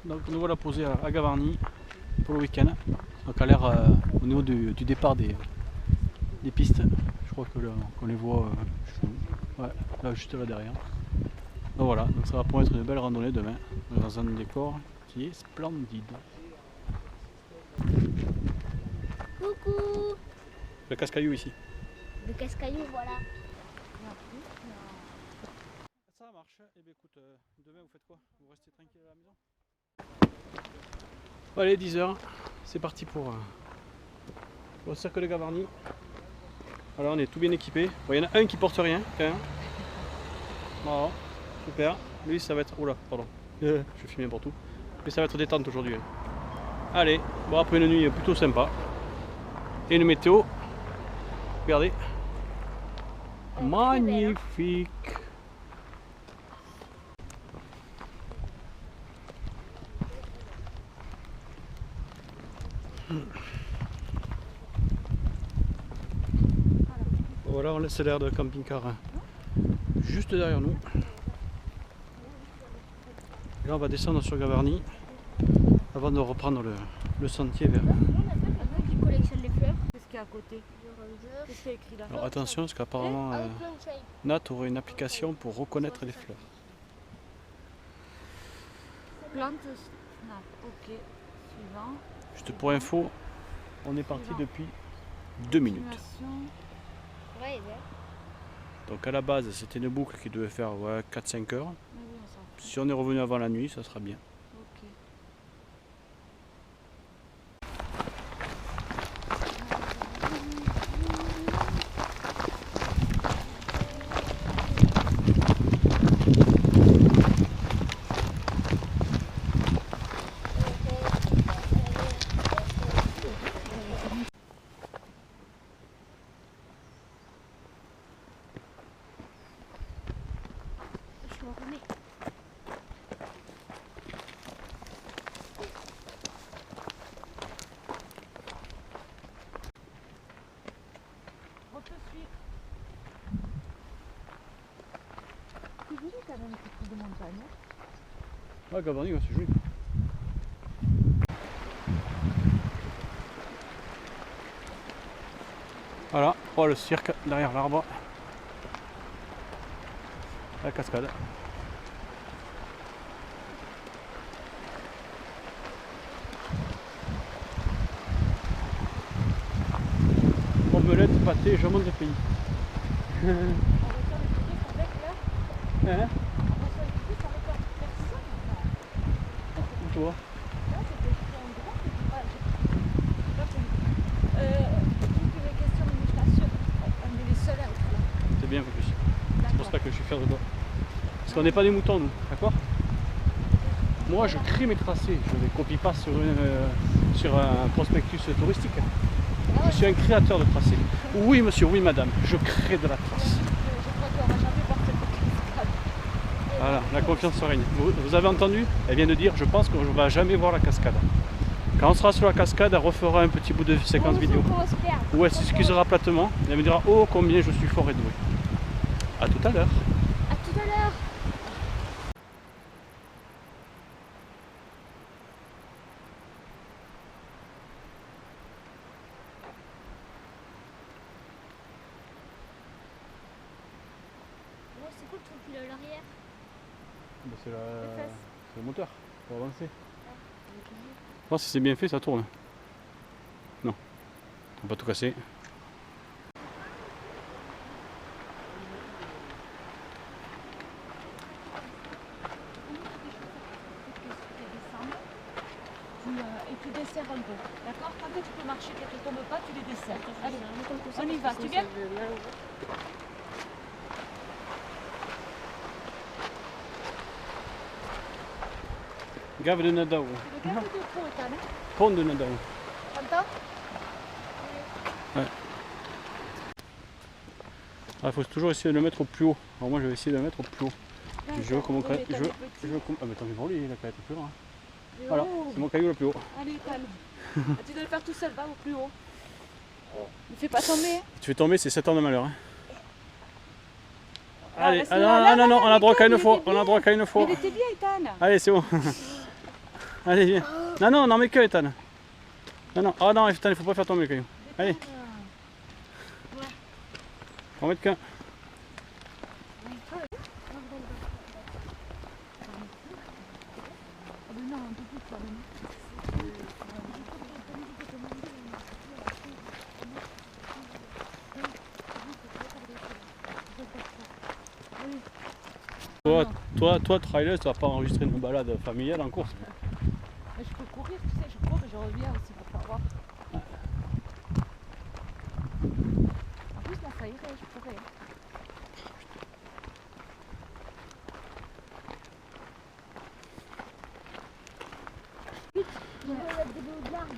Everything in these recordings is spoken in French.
Donc nous voilà posés à Gavarnie pour le week-end. Donc à l'air au niveau du départ des pistes. Je crois que qu'on les voit ouais, là juste là derrière. Donc voilà, donc ça va pouvoir être une belle randonnée demain dans un décor qui est splendide. Coucou. Le casse-caillou ici. Le casse-caillou, voilà. Ça marche. Et bien écoute, demain vous faites quoi? Vous restez tranquille à la maison? Allez, 10h, c'est parti pour le cercle de Gavarnie. Alors on est tout bien équipé. Bon, il y en a un qui porte rien quand même. Voilà, super. Lui ça va être. Oula, pardon. Je filme n'importe où. Mais ça va être détente aujourd'hui. Allez, bon après une nuit plutôt sympa. Et une météo. Regardez. Magnifique. Voilà, on laisse l'air de camping-car juste derrière nous. Et là on va descendre sur Gavarnie avant de reprendre le sentier vers. Qui collectionne les fleurs. Qu'est-ce qu'il y a à côté? Qu'est-ce qu'il y a écrit là? Alors attention parce qu'apparemment Nat aurait une application pour reconnaître les fleurs. Plante snap. Ok. Suivant. Juste pour info, on est parti depuis 2 minutes. Continuation. Ouais, Donc à la base c'était une boucle qui devait faire 4-5 heures. Mais oui, on s'en fout. Si on est revenu avant la nuit, ça sera bien. Ok. je m'en remets. On te suit. C'est joli quand même ces trucs de montagne. Ah Gavarnie, c'est joli. Voilà, oh le cirque derrière l'arbre. La cascade. Omelette, pâté, je monte le pays. On reçoit les touristes avec là. Hein? On reçoit les touristes avec la personne. Où tu vois? Là, c'était écrit en gros. J'ai pas compris. Dit que les questions d'administration, on est les seuls à être là. C'est bien plus. C'est pour D'accord. ça que je suis fier de toi. Parce qu'on n'est pas des moutons nous, d'accord? Moi je crée mes tracés, je ne les copie pas sur un prospectus touristique. Je suis un créateur de tracés. Oui monsieur, oui madame, je crée de la trace. Je crois qu'on va jamais voir cette cascade. Voilà, la confiance règne. Vous avez entendu? Elle vient de dire, je pense qu'on ne va jamais voir la cascade. Quand on sera sur la cascade, elle refera un petit bout de séquence vidéo. Où elle s'excusera platement et elle me dira, oh combien je suis fort et doué. A tout à l'heure. À tout à l'heure. Oh, c'est quoi le truc qu'il a à l'arrière? C'est fesses. le moteur pour avancer. Oh, si c'est bien fait, ça tourne. Non, on va pas tout casser. Et tu desserres un peu, d'accord? Tant que tu peux marcher, que tu ne tombes pas, tu les desserres. Allez, on y va, tu viens? Gave de Nadao. Tu le gardes de trop, Ethan, hein? Pont de Nadao. T'entends? Il faut toujours essayer de le mettre au plus haut. Alors moi je vais essayer de le mettre au plus haut. Je veux comment. Oui, mais t'as des petits. Ah mais tant pis pour lui, il a qu'à être plus loin. Et Voilà, oh. c'est mon caillou le plus haut. Allez, Ethan. Tu dois le faire tout seul, va au plus haut. Ne fais pas tomber. Tu fais tomber, c'est 7 ans de malheur. Hein. Ah, Allez, parce que ah, là, non, on a droit qu'à une il fois. était On a droit qu'à une fois. Il était bien, Ethan. Allez, c'est bon. Allez, viens. Non, non, n'en mets que, Ethan. Non, non. Oh non, Ethan, il faut pas faire tomber le caillou. Allez. Ouais. On va mettre qu'un. Non, un peu plus quand même. Toi, trailer, tu vas pas enregistrer une balade familiale en course. Mais je peux courir, tu sais, je cours et je reviens aussi pour savoir. En plus, là, ça irait, je pourrais. Il faut mettre de l'eau de l'arbre.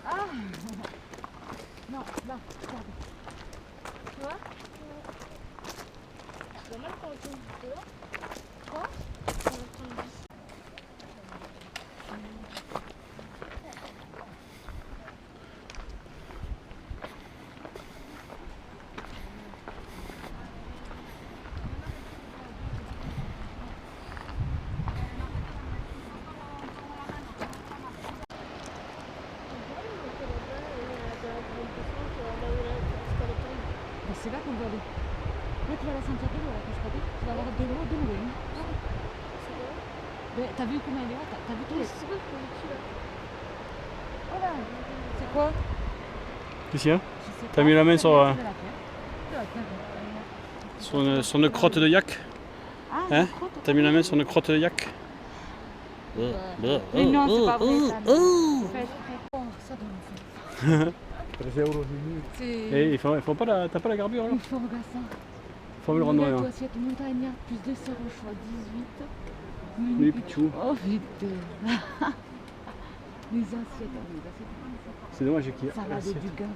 Ah non, là, regarde. Tu vois? C'est dommage quand on tombe dehors. Quoi? On va prendre d'ici. Ben, c'est là qu'on va aller. Là, tu vas la sentir de l'eau, la cascade. Tu vas avoir de l'eau de loin. Ben, t'as vu comment elle est haute? T'as vu tous les... C'est quoi qu'on est dessus là? Voilà. C'est quoi? Qu'est-ce qu'il y a? Je sais T'as pas. mis la main sur, De la terre. sur une crotte de yak? Ah, Hein? une crotte. T'as mis la main sur une crotte de yak? Mais non, c'est pas vrai, ça. Fais exprès. Oh, ça donne C'est... Et il faut pas la... T'as pas la garbure là? Il faut regarder ça. Faut le rendre Mouillette, noyant. assiette montagnard, plus dessert au choix 18. Les pichous. Oh putain. Les assiettes, C'est dommage qu'il y ait salade l'assiette. du gave.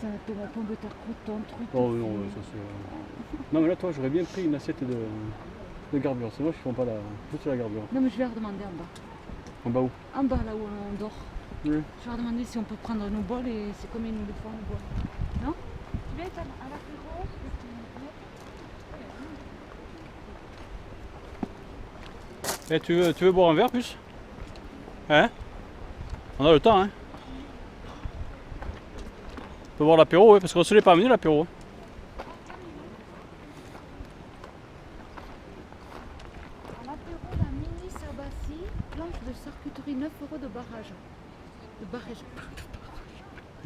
Salade de la pomme de terre croûton, truc. Oh non, ça c'est... Non mais là toi j'aurais bien pris une assiette de garbure. C'est moi qui font pas la... juste la garbure. Non mais je vais leur demander en bas. En bas où? En bas là où on dort. Oui. Je vais leur demander si on peut prendre nos bols et c'est combien nous le font nos bols. Non? Tu viens à l'apéro? Eh, tu veux boire un verre plus? Hein? On a le temps, hein? On peut boire l'apéro, oui, parce qu'on se l'est pas amené l'apéro. À l'apéro, la mini Sabassi, planche de charcuterie, 9 € de barrage. De barrage.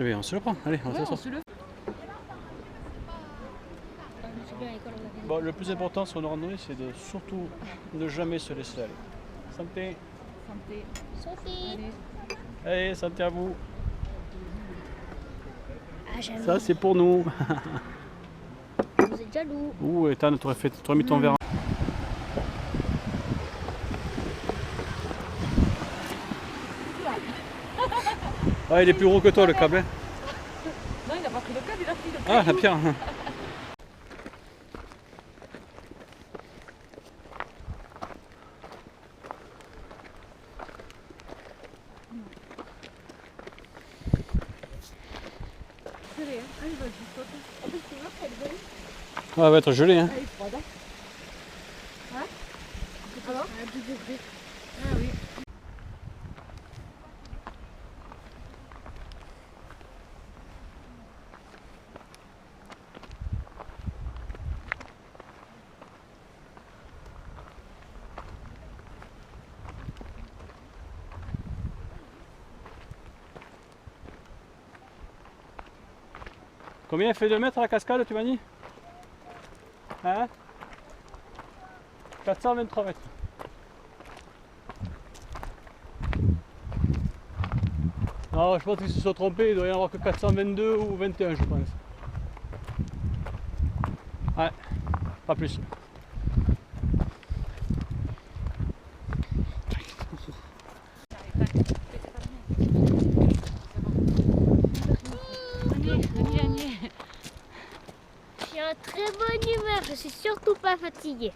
Eh bien, on se le prend, allez, on Ouais, s'assoit. on se le... Je suis bien à l'école, on avait. Bon, le plus important sur une randonnée, c'est de surtout ne jamais se laisser aller. Santé. Santé. Sophie! Allez. Allez, santé à vous. Ah, j'aime. Ça, c'est pour nous. Vous êtes jaloux. Ouh, Ethan, t'aurais mis ton verre. Ah, il est plus gros que toi, le câble. Hein. Non, il n'a pas pris le câble, il a pris le Ah, la pierre. gelé, hein. Ah, il va juste sauter. En plus, c'est l'autre, elle veut. Ah, elle va être gelée, hein. Ah, il est froide, hein. Hein? Alors? À 12 degrés. Ah oui. Combien elle fait de mètres la cascade, tu m'as dit? Hein? 423 mètres. Non, je pense qu'ils se sont trompés, il doit y en avoir que 422 ou 21, je pense. Ouais, pas plus. Je suis en très bonne humeur, je suis surtout pas fatiguée.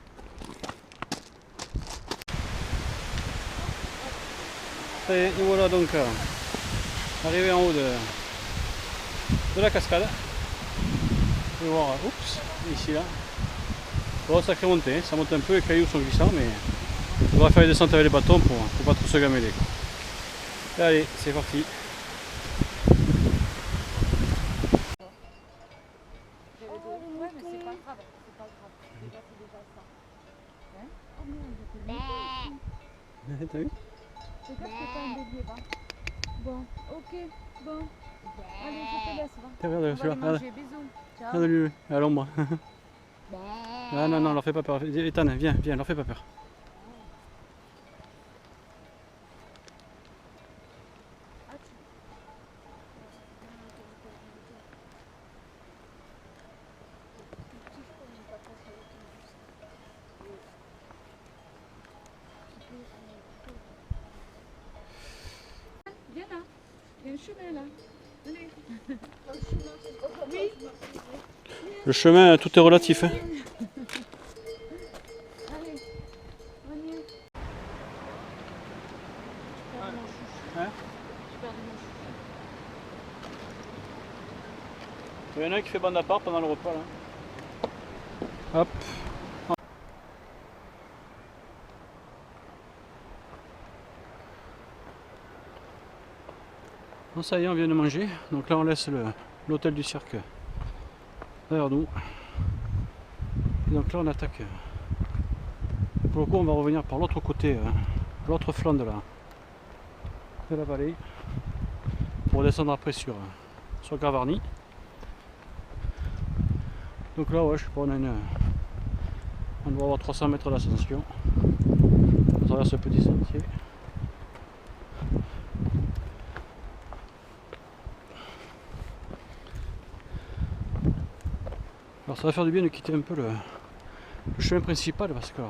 Ça y est, nous voilà donc arrivés en haut de la cascade. On va voir, oups, ici là. Bon, sacrée montée, hein, ça monte un peu, les cailloux sont glissants, mais faudra faire les descentes avec les bâtons pour pas trop se gameler. Allez, c'est parti. Ouais, mais c'est pas grave. C'est pas grave. Déjà, c'est déjà ça. Hein? Oh merde, T'as vu? regarde que t'as un bélier, va. Bon, ok, bon. Allez, je te laisse, va. Regarde, On va celui-là, aller regarde. manger, bisous. Ciao. Regarde lui, à l'ombre. Ah non, non, leur fais pas peur. Ethan, viens, viens, leur fais pas peur. Viens là. Il y a un chemin là. Venez. Le chemin, tout est relatif. Hein. Allez. On y est. Hein? Il y en a un qui fait bande à part pendant le repas là. Hop. Bon, ça y est, on vient de manger. Donc là on laisse l'hôtel du cirque derrière nous. Et donc là on attaque. Pour le coup on va revenir par l'autre côté, l'autre flanc de la vallée. Pour descendre après sur Gavarnie. Donc là ouais je sais pas, on doit avoir 300 mètres d'ascension. On traverse ce petit sentier. Alors ça va faire du bien de quitter un peu le chemin principal parce que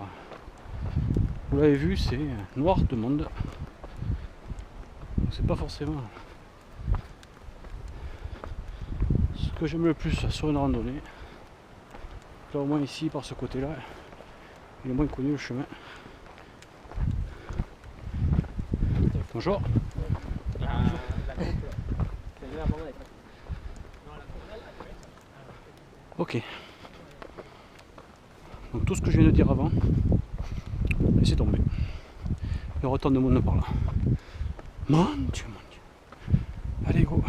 vous l'avez vu, c'est noir de monde. C'est pas forcément ce que j'aime le plus sur une randonnée. Là au moins ici par ce côté là il est moins connu le chemin. Bonjour. Ok. Donc tout ce que je viens de dire avant, laissez tomber. Il y aura autant de monde par là. Mon Dieu, mon Dieu. Allez go.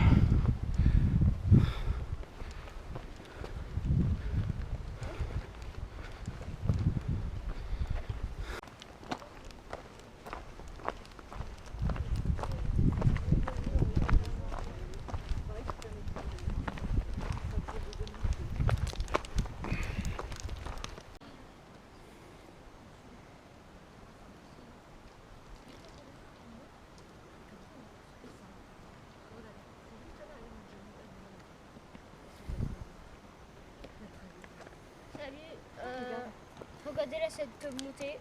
Regardez là cette montée.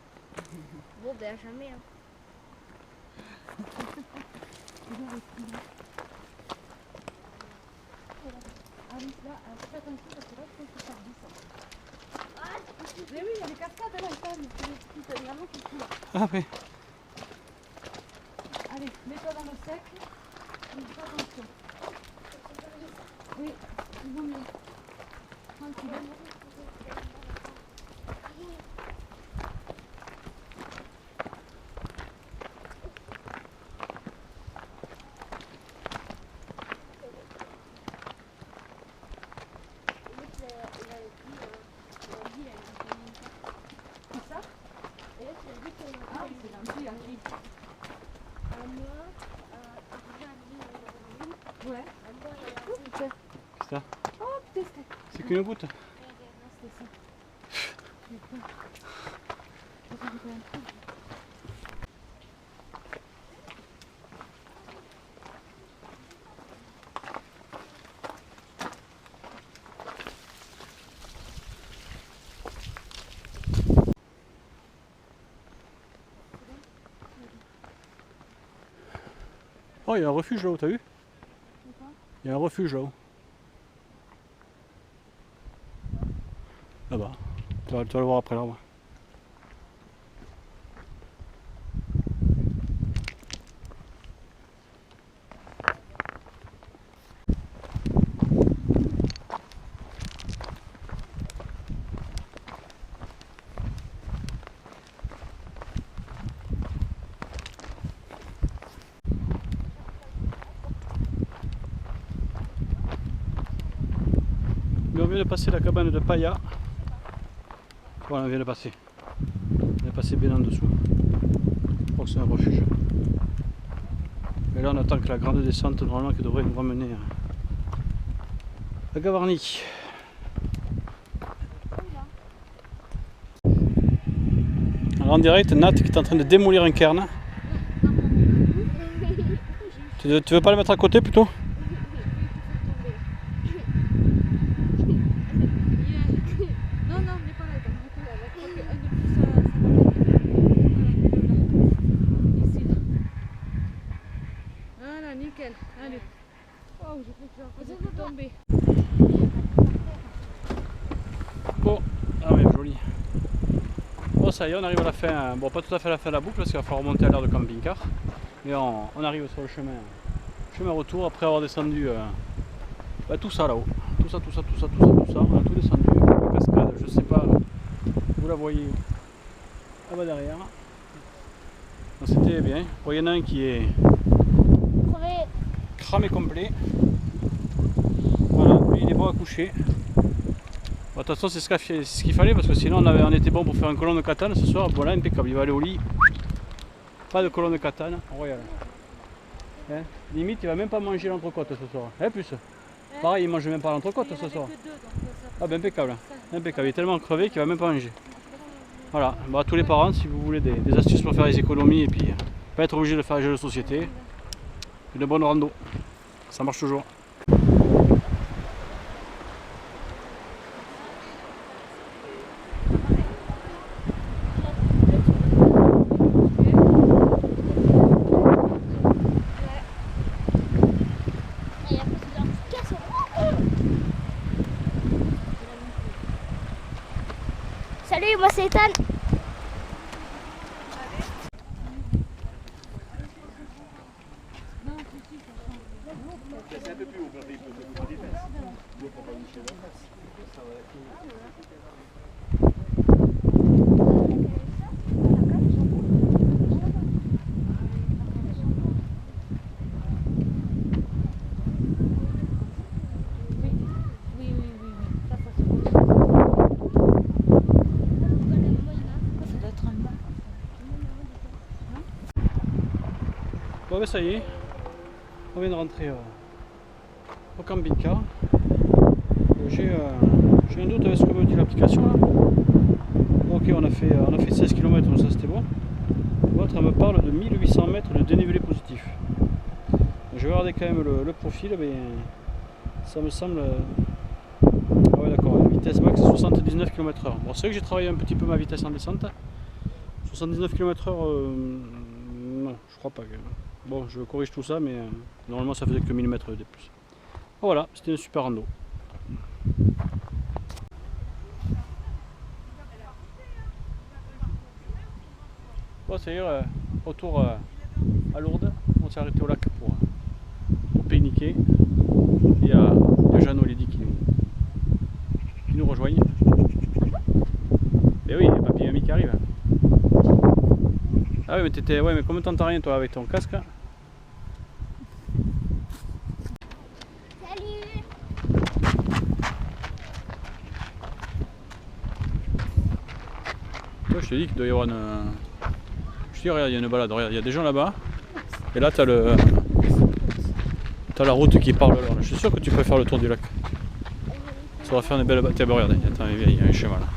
Bon ben jamais. Hein. Ah oui, là, fais attention parce que là, je pense que ça redescend. Mais oui, il y a des cascades là, c'est vraiment qui coule. Ah oui. Allez, mets-toi dans le sec. Fais attention. Oui, il vaut mieux. Tranquille. Ouais. C'est ça. Oh putain, C'est qu'une goutte. Oh, il y a un refuge là-haut, t'as vu? Il y a un refuge là-haut. Là-bas. Tu vas le voir après l'arbre. on vient de passer la cabane de Paya. Voilà, on vient de passer. On est passé bien en dessous. Je crois que c'est un refuge. Et là on attend que la grande descente normalement qui devrait nous ramener à Gavarnie. Alors en direct, Nat qui est en train de démolir un cairn. Tu veux pas le mettre à côté plutôt? Non, non, n'est pas là. Ici. Voilà, nickel. Allez. Oh, je crois que j'ai fait tomber. Bon, ah ouais, joli. Bon, ça y est, on arrive à la fin. Bon, pas tout à fait à la fin de la boucle parce qu'il va falloir remonter à l'heure de camping-car. Mais on arrive sur le chemin retour après avoir descendu tout ça là-haut. Tout ça. On a tout descendu. La cascade, je sais pas, vous la voyez là-bas derrière. Donc, c'était bien. Bon, il y en a un qui est cramé complet. Voilà, lui il est bon à coucher. Bon, de toute façon, c'est ce qu'il fallait parce que sinon on était bon pour faire une colonne de katane ce soir. Voilà, impeccable. Il va aller au lit. Pas de colonne de katane, royal. Hein? Limite, il va même pas manger l'entrecôte ce soir. Hein, plus pareil, il mange même pas l'entrecôte ce soir. Ah ben impeccable. Impeccable. Il est tellement crevé qu'il va même pas manger. Voilà. Bon, à tous les parents, si vous voulez des astuces pour faire des économies et puis pas être obligé de faire les jeux de société, une bonne rando. Ça marche toujours. Salut, moi c'est Ethan. Bon ben ça y est, on vient de rentrer au camping-car. J'ai un doute avec ce que me dit l'application là. Ok, on a fait 16 km, donc ça c'était bon. L'autre elle me parle de 1800 mètres de dénivelé positif. Donc, je vais regarder quand même le profil, mais ça me semble... Ah ouais d'accord, vitesse max 79 km/h. Bon, c'est vrai que j'ai travaillé un petit peu ma vitesse en descente. 79 km/h, non, je crois pas que... Bon, je corrige tout ça, mais normalement ça faisait que 1000 mètres de plus. Voilà, c'était une super rando. Bon, ça y est, retour à Lourdes. On s'est arrêté au lac pour pique-niquer. Il y a Jeannot Lady qui nous rejoignent. Et oui, il y a Papy et Mamie qui arrivent. Ah oui, mais comment t'entends rien toi avec ton casque? Salut. Toi, je te dis qu'il doit y avoir une... Je te dis, regarde, il y a une balade, regarde, il y a des gens là-bas. Et là, t'as la route qui part là. Je suis sûr que tu peux faire le tour du lac. Ça va faire une belle... Tiens, bah, regarde, attends, il y a un chemin là.